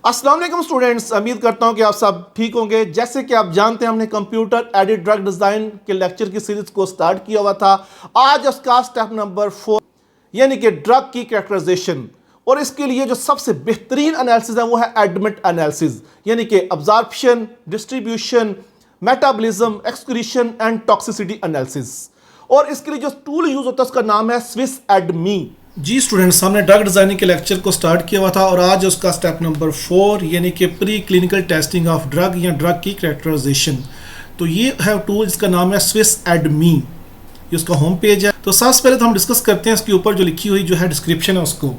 अस्सलाम वालेकुम स्टूडेंट्स, उम्मीद करता हूं कि आप सब ठीक होंगे। जैसे कि आप जानते हैं, हमने कंप्यूटर एडेड ड्रग डिज़ाइन के लेक्चर की सीरीज को स्टार्ट किया हुआ था। आज उसका स्टेप नंबर 4 यानी कि ड्रग की कैरेक्टराइजेशन, और इसके लिए जो सबसे बेहतरीन एनालिसिस है वो है एडमिट एनालिसिस, यानी कि absorption, distribution, metabolism, excretion and toxicity analysis. और इसके लिए जो टूल यूज होता है उसका नाम है स्विस एडमी। जी स्टूडेंट्स, हमने ड्रग डिज़ाइनिंग के लेक्चर को स्टार्ट किया हुआ था और आज उसका स्टेप नंबर 4 यानी कि pre clinical testing of drug या ड्रग की कैरेक्टराइजेशन। तो ये है टूल जिसका नाम है स्विस एडमी, ये उसका होम पेज है। तो सबसे पहले तो हम डिस्कस करते हैं इसके ऊपर जो लिखी हुई जो है डिस्क्रिप्शन है उसको,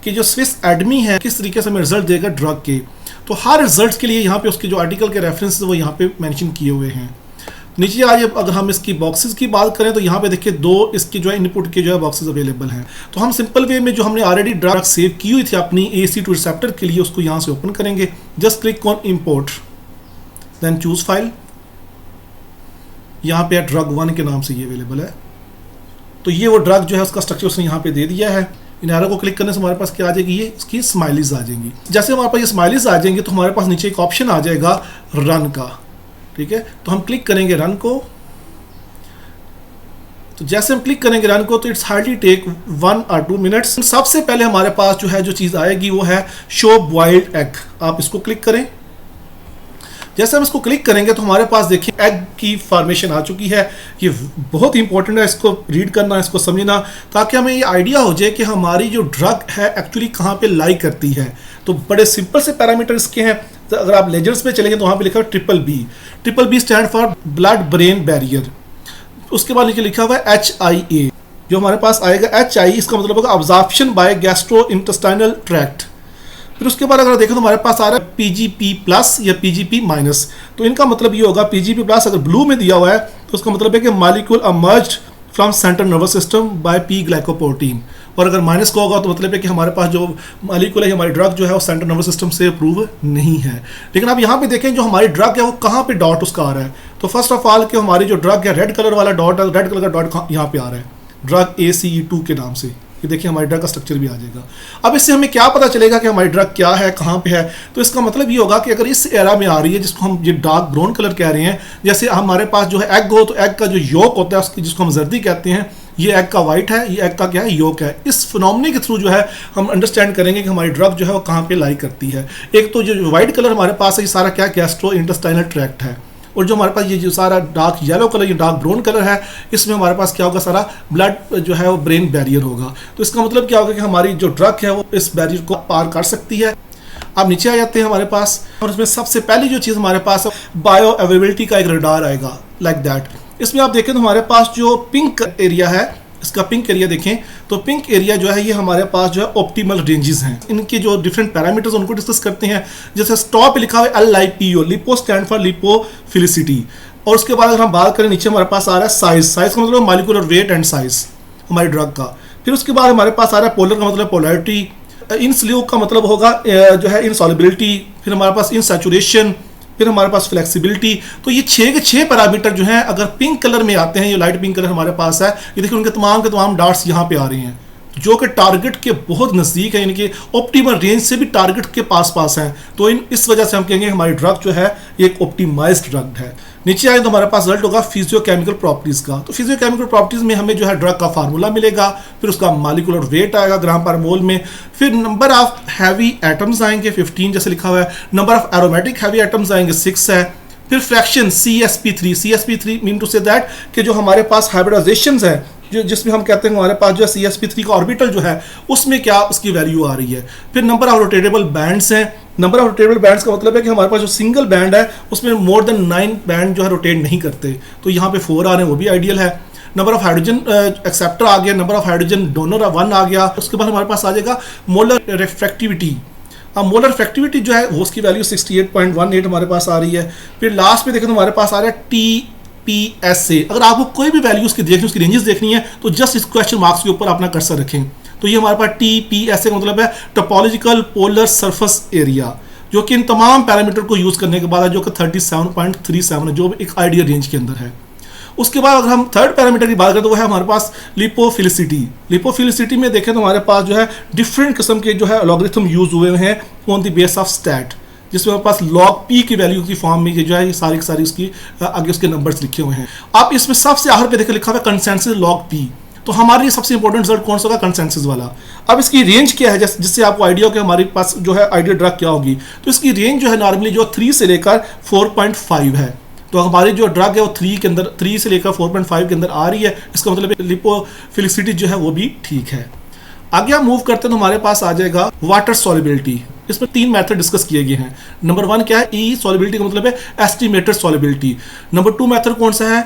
कि जो स्विस एडमी है किस तरीके से हमें रिजल्ट देगा ड्रग के। तो हर रिजल्ट के लिए यहाँ पे उसके जो आर्टिकल के रेफरेंस वो यहाँ पे मेंशन किए हुए हैं। नीचे आज अगर हम इसकी बॉक्सेस की बात करें तो यहाँ पे देखिए 2 इसके जो है इनपुट के जो है बॉक्सेस अवेलेबल हैं। तो हम सिंपल वे में जो हमने ऑलरेडी ड्रग सेव की हुई थी अपनी AC2 रिसेप्टर के लिए, उसको यहाँ से ओपन करेंगे। Just click on import, then choose file. यहाँ पे ड्रग 1 के नाम से ये अवेलेबल है। तो ये वो ड्रग जो है उसका स्ट्रक्चर उसने यहाँ पे दे दिया है। इन एरो को क्लिक करने से हमारे पास क्या आ जाएगी, ये इसकी स्माइलीज आ जाएंगी। जैसे हमारे पास ये स्माइलीज आ जाएंगी तो हमारे पास नीचे एक ऑप्शन आ जाएगा रन का, ठीक है। तो हम क्लिक करेंगे रन को। तो जैसे हम क्लिक करेंगे रन को तो it's hardly take 1 or 2 minutes. सबसे पहले हमारे पास जो है जो चीज़ आएगी वो है शो बॉइल्ड एग। आप इसको क्लिक करें। जैसे हम इसको क्लिक करेंगे तो हमारे पास देखिए एग की फॉर्मेशन आ चुकी है। ये बहुत इंपॉर्टेंट है इसको रीड करना, इसको समझना, ताकि हमें ये आइडिया हो जाए कि हमारी जो ड्रग है एक्चुअली कहाँ पे लाई करती है। तो बड़े सिंपल से पैरामीटर इसके हैं। तो अगर आप लेजर्स पे चलेंगे तो वहाँ पे लिखा हुआ triple B stand for blood brain barrier. उसके बाद नीचे लिखा हुआ है HIA। जो हमारे पास आएगा HI, इसका मतलब होगा absorption by gastro intestinal tract. फिर उसके बाद अगर देखें तो हमारे पास आ रहा है PGP+ या PGP-। तो इनका मतलब ये होगा PGP+ अगर ब्लू में दिया हुआ है तो उसका मतलब है कि molecule emerged from central nervous system by P glycoprotein, और अगर माइनस का होगा तो मतलब है कि हमारे पास जो मॉलिक्यूल है हमारी ड्रग जो है वो सेंट्रल नर्वस सिस्टम से अप्रूव नहीं है। लेकिन आप यहाँ पे देखें जो हमारी ड्रग है वो कहाँ पे डॉट उसका आ रहा है। तो फर्स्ट ऑफ ऑल कि हमारी जो ड्रग है रेड कलर वाला डॉट है, रेड कलर का डॉट यहाँ पे आ रहा है ड्रग ACE2 के नाम से। ये देखिए हमारी ड्रग का स्ट्रक्चर भी आ जाएगा। अब इससे हमें क्या पता चलेगा कि हमारी ड्रग क्या है, कहाँ पे है। तो इसका मतलब ये होगा कि अगर इस एरा में आ रही है जिसको हम ये डार्क ब्राउन कलर कह रहे हैं, जैसे हमारे पास जो है एग हो तो एग का जो योक होता है उसकी जिसको हम जर्दी कहते हैं, ये एग का वाइट है, ये एग का क्या है, योक है। इस फिनोमेना के थ्रू जो है हम अंडरस्टैंड करेंगे कि हमारी ड्रग जो है वो कहाँ पे लाई करती है। एक तो जो वाइट कलर हमारे पास है ये सारा क्या गैस्ट्रो इंटेस्टाइनल ट्रैक्ट है, और जो हमारे पास ये जो सारा डार्क येलो कलर, ये डार्क ब्राउन कलर है, इसमें हमारे पास क्या होगा, सारा ब्लड जो है वो ब्रेन बैरियर होगा। तो इसका मतलब क्या होगा कि हमारी जो ड्रग है वो इस बैरियर को पार कर सकती है। अब नीचे आ जाते हैं हमारे पास, और इसमें सबसे पहली जो चीज़ हमारे पास बायो अवेलेबिलिटी का एक रडार आएगा लाइक दैट। इसमें आप देखें तो हमारे पास जो पिंक एरिया है, इसका पिंक एरिया देखें तो पिंक एरिया जो है ये हमारे पास जो है ऑप्टिमल रेंजेस हैं। इनके जो डिफरेंट पैरामीटर्स उनको डिस्कस करते हैं। जैसे स्टॉप लिखा हुआ है LIPO, lipo stand for lipophilicity. और उसके बाद अगर हम बात करें नीचे हमारे पास आ रहा है साइज का मतलब मॉलिक्यूलर वेट एंड साइज हमारी ड्रग का। फिर उसके बाद हमारे पास आ रहा है पोलर का मतलब पोलैरिटी, इनसल्यूक का मतलब होगा जो है इनसॉल्युबिलिटी, फिर हमारे पास इनसैचुरेशन, फिर हमारे पास फ्लेक्सिबिलिटी। तो ये 6 के 6 पैरामीटर जो हैं अगर पिंक कलर में आते हैं, ये लाइट पिंक कलर हमारे पास है, ये देखिए उनके तमाम डार्ट्स यहाँ पे आ रहे हैं जो कि टारगेट के बहुत नज़दीक है, यानी कि ऑप्टिमल रेंज से भी टारगेट के पास हैं। तो इस वजह से हम कहेंगे हमारी ड्रग जो है ये एक ऑप्टिमाइज्ड ड्रग है। नीचे आए तो हमारे पास रिजल्ट होगा फिजियोकेमिकल प्रॉपर्टीज का। तो फिजियोकेमिकल प्रॉपर्टीज में हमें जो है ड्रग का फार्मूला मिलेगा, फिर उसका मॉलिक्यूलर वेट आएगा ग्राम पर मोल में, फिर नंबर ऑफ हैवी एटम्स आएंगे 15 जैसे लिखा हुआ है, number of aromatic heavy atoms आएंगे 6 है, फिर fraction CSP3 mean to say that कि जो हमारे पास हाइब्रिडाइजेशंस है, जो जिसमें हम कहते हैं हमारे पास जो है CSP3 का ऑर्बिटल जो है उसमें क्या उसकी वैल्यू आ रही है। फिर नंबर ऑफ रोटेटेबल बैंड्स हैं। नंबर ऑफ रोटेटेबल बैंड्स का मतलब है कि हमारे पास जो सिंगल बैंड है उसमें मोर देन 9 बैंड जो है रोटेट नहीं करते, तो यहाँ पे 4 आ रहे हैं, वो भी आइडियल है। नंबर ऑफ हाइड्रोजन एक्सेप्टर आ गया, नंबर ऑफ हाइड्रोजन डोनर 1 आ गया। उसके बाद हमारे पास आ जाएगा मोलर रिफ्रैक्टिविटी। अब मोलर रिफ्रैक्टिविटी जो है वो उसकी वैल्यू 68.18 हमारे पास आ रही है। फिर लास्ट में देखें तो हमारे पास आ रहा है TPSA। अगर आपको कोई भी वैल्यू उसकी देखनी, उसकी रेंजेस देखनी है तो जस्ट इस क्वेश्चन मार्क्स के ऊपर अपना कर्सर रखें। तो ये हमारे पास TPSA का मतलब है टोपोलॉजिकल पोलर सरफेस एरिया, जो कि इन तमाम पैरामीटर को यूज करने के बाद है, जो कि 37.37 है, जो एक आइडियल रेंज के अंदर है। उसके बाद अगर हम थर्ड पैरामीटर की बात करें तो वो है हमारे पास लिपोफिलिसिटी। लिपोफिलिसिटी में देखें तो हमारे पास जो है डिफरेंट किस्म के जो है लॉगरिथम यूज हुए हैं on the base of stat, जिसमें हमारे पास log p की वैल्यू की फॉर्म में ये जो है ये सारी की सारी उसकी आगे उसके नंबर्स लिखे हुए हैं। आप इसमें सबसे आखिर पे देखिए लिखा हुआ है कंसेंसस log p, तो हमारे लिए सबसे इंपॉर्टेंट रिजल्ट कौन सा होगा, कंसेंसस वाला। अब इसकी रेंज क्या है जिससे आपको आइडिया हो कि हमारे पास जो है आइडियल ड्रग क्या होगी। तो इसकी रेंज जो है नॉर्मली जो 3 से लेकर 4.5 है, तो हमारी जो ड्रग है वो 3 के अंदर 3 से लेकर 4.5 के अंदर आ रही है, इसका मतलब लिपोफिलिसिटी जो है वो भी ठीक है। आगे हम मूव करते हैं तो हमारे पास आ जाएगा वाटर सॉल्युबिलिटी। इसमें 3 मेथड डिस्कस किए गए हैं। नंबर 1 क्या है, ई सॉल्युबिलिटी का मतलब है एस्टिमेटेड सॉल्युबिलिटी। नंबर 2 मेथड कौन सा है,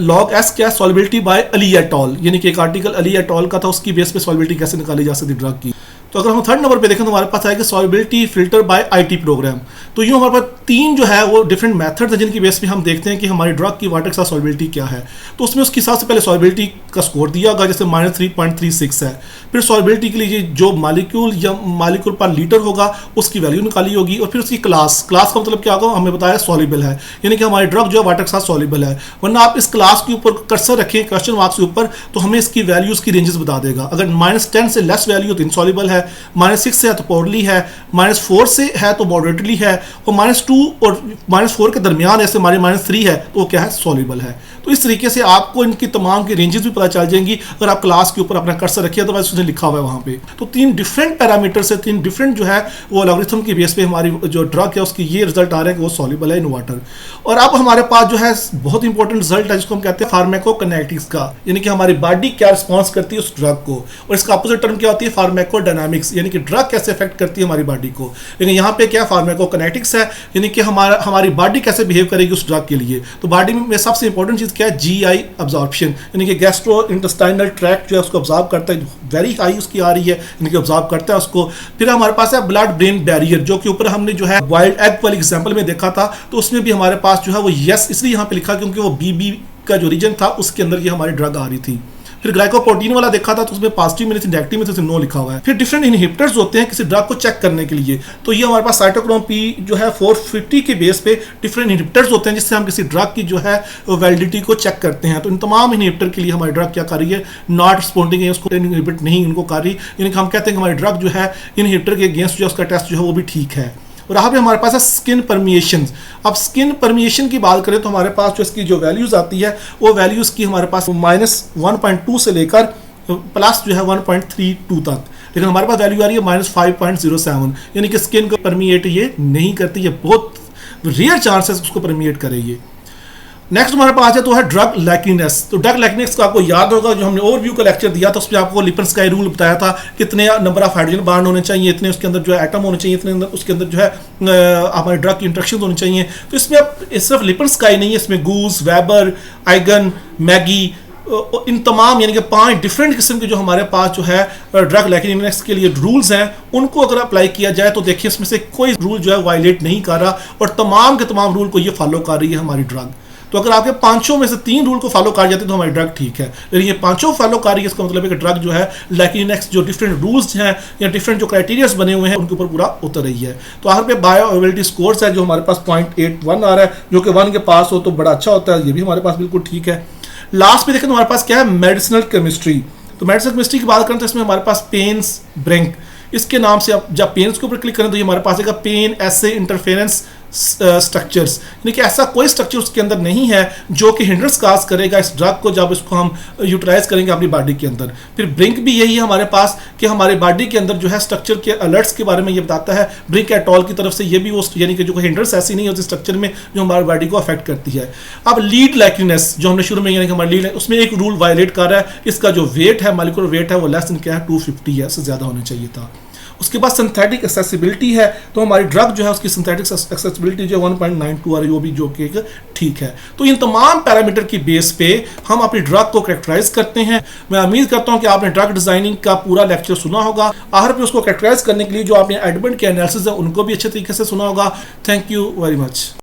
लॉग एस क्या, solubility by Ali et al, यानी कि एक आर्टिकल अली एट ऑल का था, उसकी बेस पे सॉल्युबिलिटी कैसे निकाली जा सकती ड्रग की। तो अगर हम थर्ड नंबर पे देखें तो हमारे पास आएगा solubility filter by IT program. तो यूँ हमारे पास 3 जो है वो डिफरेंट मेथड्स हैं जिनकी बेस पे हम देखते हैं कि हमारी ड्रग की वाटर के साथ सॉल्युबिलिटी क्या है। तो उसमें उसके हिसाब से पहले सॉल्युबिलिटी का स्कोर दिया होगा, जैसे -3.36 है। फिर सॉल्युबिलिटी के लिए जो मालिक्यूल या मालिक्यूल पर लीटर होगा उसकी वैल्यू निकाली होगी, और फिर उसकी क्लास का मतलब क्या होगा, हमें बताया सॉल्युबल है, यानी कि हमारी ड्रग जो है वाटर के साथ सॉल्युबल है। वरना आप इस क्लास के ऊपर कर्सर रखें क्वेश्चन मार्क्स के ऊपर तो हमें इसकी वैल्यूज की रेंजेस बता देगा। अगर -10 से लेस वैल्यू तो इनसॉल्युबल है, -6 से है तो पोरली है, -4 से है तो मॉडरेटली है, और -2 और -4 के दरमियान ऐसे हमारे -3 है तो वो क्या है, सॉल्युबल है। तो इस तरीके से आपको इनकी तमाम की रेंजेस भी पता चल जाएंगी अगर आप क्लास के ऊपर अपना कर्सर रखिए, तो उसने लिखा हुआ है वहाँ पे। तो 3 डिफरेंट पैरामीटर से 3 डिफरेंट जो है वो लॉगरिथम की बेस पे हमारी जो ड्रग है उसकी ये रिजल्ट आ रहे हैं कि वो सॉल्युबल है इन वाटर। और अब हमारे पास जो है बहुत इंपॉर्टेंट रिजल्ट है जिसको हम कहते हैं फार्माकोकाइनेटिक्स का, यानी कि हमारी बॉडी क्या रिस्पॉन्स करती है उस ड्रग को, और इसका अपोजिट टर्म क्या होती है, फार्माकोडायनामिक्स, यानी कि ड्रग कैसे इफेक्ट करती है हमारी बॉडी को। लेकिन यहाँ पे क्या फार्माकोकाइनेटिक्स है, यानी कि हमारी बॉडी कैसे बिहेव करेगी उस ड्रग के लिए। तो बॉडी में सबसे इंपॉर्टेंट चीज़ क्या है, जीआई अब्जॉर्प्शन, यानी कि गैस्ट्रो इंटेस्टाइनल ट्रैक्ट जो है उसको ऑब्जॉर्व करता है, वेरी हाई उसकी आ रही है, यानी कि ऑब्जॉर्व करता है उसको। फिर हमारे पास है ब्लड ब्रेन बैरियर, जो कि ऊपर हमने जो है वाइल्ड एग वाली एग्जांपल में देखा था, तो उसमें भी हमारे पास जो है वो यस इसलिए यहाँ पे लिखा क्योंकि वो बीबी का जो रीजन था उसके अंदर ये हमारी ड्रग आ रही थी। फिर ग्लाइकोप्रोटीन वाला देखा था तो उसमें पॉजिटिव में नेगेटिव में से नो लिखा हुआ है। फिर डिफरेंट इनहिबिटर्स होते हैं किसी ड्रग को चेक करने के लिए, तो ये हमारे पास साइटोक्रोम पी जो है 450 के बेस पे डिफरेंट इनहिबिटर्स होते हैं जिससे हम किसी ड्रग की जो है वैलिडिटी को चेक करते हैं। तो इन तमाम इनहिबिटर के लिए हमारी ड्रग क्या कर रही है, नॉट रिस्पॉन्डिंग है, उसको इनहिबिट नहीं इनको कर रही, यानी कि हम कहते हैं कि हमारी ड्रग जो है इनहिबिटर के अगेंस्ट जो है उसका टेस्ट जो है वो भी ठीक है। और यहाँ पे हमारे पास है स्किन परमिएशन। अब स्किन परमिएशन की बात करें तो हमारे पास जो इसकी जो वैल्यूज आती है वो वैल्यूज की हमारे पास -1.2 से लेकर प्लस जो है 1.32 तक, लेकिन हमारे पास वैल्यू आ रही है -5.07, यानी कि स्किन को परमिएट ये नहीं करती, ये बहुत रेयर चांसेस उसको परमिएट करेगी। नेक्स्ट हमारे पास है तो है ड्रग लाइकलीनेस। तो ड्रग लाइकलीनेस का आपको याद होगा जो हमने ओवरव्यू का लेक्चर दिया था उसमें आपको लिपनस्काई रूल बताया था, कितने नंबर ऑफ हाइड्रोजन बॉन्ड होने चाहिए, इतने उसके अंदर जो है एटम होने चाहिए, इतने उसके अंदर जो है हमारे ड्रग की इंट्रैक्शन होनी चाहिए। तो इसमें अब सिर्फ लिपनस्काई नहीं है, इसमें गूस, वेबर, आइगन, मैगी, इन तमाम यानी कि 5 डिफरेंट किस्म के जो हमारे पास जो है ड्रग लाइकलीनेस के लिए रूल्स हैं उनको अगर अप्लाई किया जाए तो देखिए इसमें से कोई रूल जो है वायलेट नहीं कर रहा और तमाम के तमाम रूल को ये फॉलो कर रही है हमारी ड्रग। तो अगर आपके 5 में से 3 रूल को फॉलो कर जाते हैं तो हमारी ड्रग ठीक है, लेकिन ये 5 फॉलो कर रही है, इसका मतलब है कि ड्रग जो है लाइकलीनेस जो डिफरेंट रूल्स हैं या डिफरेंट जो क्राइटेरियाज बने हुए हैं उनके ऊपर पूरा उतर रही है। तो यहाँ पे बायोअवेलेबिलिटी स्कोर्स है जो हमारे पास 0.81 आ रहा है, जो कि 1 के पास हो तो बड़ा अच्छा होता है, ये भी हमारे पास बिल्कुल ठीक है। लास्ट में देखें तो हमारे पास क्या है, मेडिसिनल केमिस्ट्री। तो मेडिसिनल केमिस्ट्री की बात करें तो इसमें हमारे पास पेन्स ब्रिंक, इसके नाम से आप जब पेन्स के ऊपर क्लिक करें तो ये हमारे पास आएगा पेन एसे इंटरफेरेंस स्ट्रक्चर्स, यानी कि ऐसा कोई स्ट्रक्चर उसके अंदर नहीं है जो कि हिंड्रेंस काज करेगा इस ड्रग को जब इसको हम यूटिलाइज करेंगे अपनी बॉडी के अंदर। फिर ब्रिंक भी यही है हमारे पास कि हमारे बॉडी के अंदर जो है स्ट्रक्चर के अलर्ट्स के बारे में ये बताता है, ब्रिंक एट ऑल की तरफ से ये भी वो यानी कि जो हिंड्रेंस ऐसी नहीं होती स्ट्रक्चर में जो हमारी बॉडी को अफेक्ट करती है। अब लीड लाइकलीनेस जो हमने शुरू में यानी कि हमारा लीड है उसमें एक रूल वायलेट कर रहा है, इसका जो वेट है मॉलिक्यूलर वेट है वो लेस देन क्या है 250 है, इससे ज़्यादा होना चाहिए था। उसके बाद सिंथेटिक एक्सेसिबिलिटी है, तो हमारी ड्रग जो है उसकी सिंथेटिक एक्सेसिबिलिटी जो 1.92 आ रही है वो भी जो कि ठीक है। तो इन तमाम पैरामीटर की बेस पे हम अपनी ड्रग को कैरेक्टराइज करते हैं। मैं उम्मीद करता हूं कि आपने ड्रग डिजाइनिंग का पूरा लेक्चर सुना होगा, आखिर पे उसको कैरेक्टराइज करने के लिए जो आपने एडमेंट के एनालिसिस है उनको भी अच्छे तरीके से सुना होगा। Thank you very much.